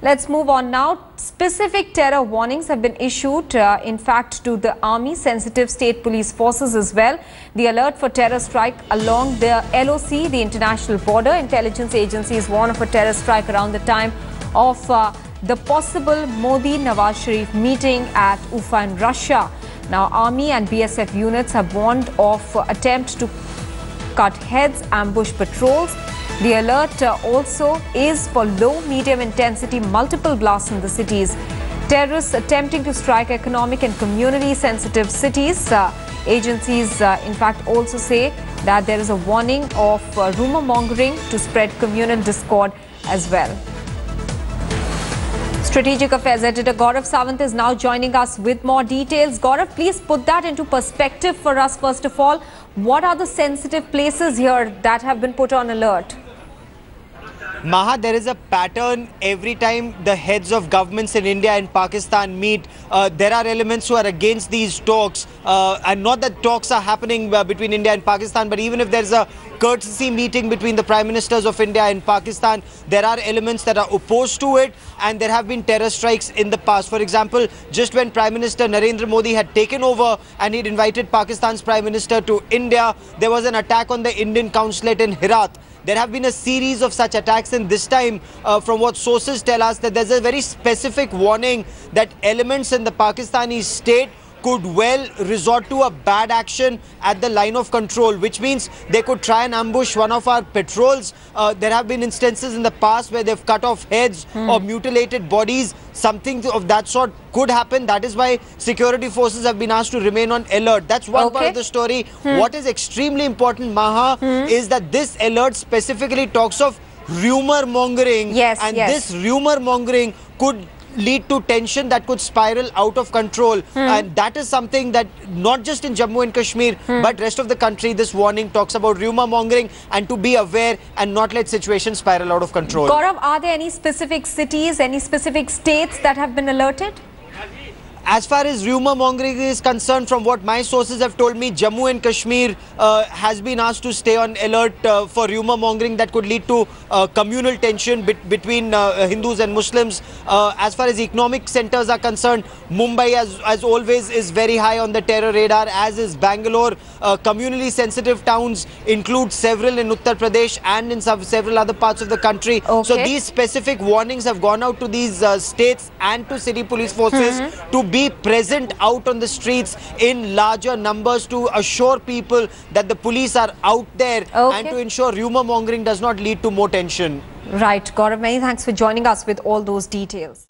Let's move on now. Specific terror warnings have been issued, in fact, to the army, sensitive state police forces as well. The alert for terror strike along the LOC, the international border. Intelligence agencies warn of a terror strike around the time of the possible Modi-Nawaz Sharif meeting at UFA in Russia. Now, army and BSF units have warned of attempt to cut heads, ambush patrols. The alert also is for low-medium intensity multiple blasts in the cities. Terrorists attempting to strike economic and community-sensitive cities. Agencies, in fact, also say that there is a warning of rumor-mongering to spread communal discord as well. Strategic Affairs editor Gaurav Sawant is now joining us with more details. Gaurav, please put that into perspective for us first of all. What are the sensitive places here that have been put on alert? Maha, there is a pattern every time the heads of governments in India and Pakistan meet. There are elements who are against these talks, and not that talks are happening between India and Pakistan, but even if there's a courtesy meeting between the Prime Ministers of India and Pakistan, there are elements that are opposed to it, and there have been terror strikes in the past. For example, just when Prime Minister Narendra Modi had taken over and he'd invited Pakistan's Prime Minister to India, there was an attack on the Indian consulate in Herat. There have been a series of such attacks, and this time, from what sources tell us, that there's a very specific warning that elements in the Pakistani state could well resort to a bad action at the line of control, which means they could try and ambush one of our patrols. There have been instances in the past where they've cut off heads or mutilated bodies. Something of that sort could happen. That is why security forces have been asked to remain on alert. That's one part of the story. What is extremely important, Maha, is that this alert specifically talks of rumor mongering. This rumor mongering could lead to tension that could spiral out of control, and that is something that not just in Jammu and Kashmir but rest of the country, this warning talks about rumor mongering and to be aware and not let situations spiral out of control. Gaurav, are there any specific cities, any specific states that have been alerted? As far as rumor mongering is concerned, from what my sources have told me, Jammu and Kashmir has been asked to stay on alert for rumor mongering that could lead to communal tension between Hindus and Muslims. As far as economic centers are concerned, Mumbai, as always, is very high on the terror radar, as is Bangalore. Communally sensitive towns include several in Uttar Pradesh and in several other parts of the country. So these specific warnings have gone out to these states and to city police forces to be present out on the streets in larger numbers to assure people that the police are out there and to ensure rumor mongering does not lead to more tension. Right, Gaurav, many thanks for joining us with all those details.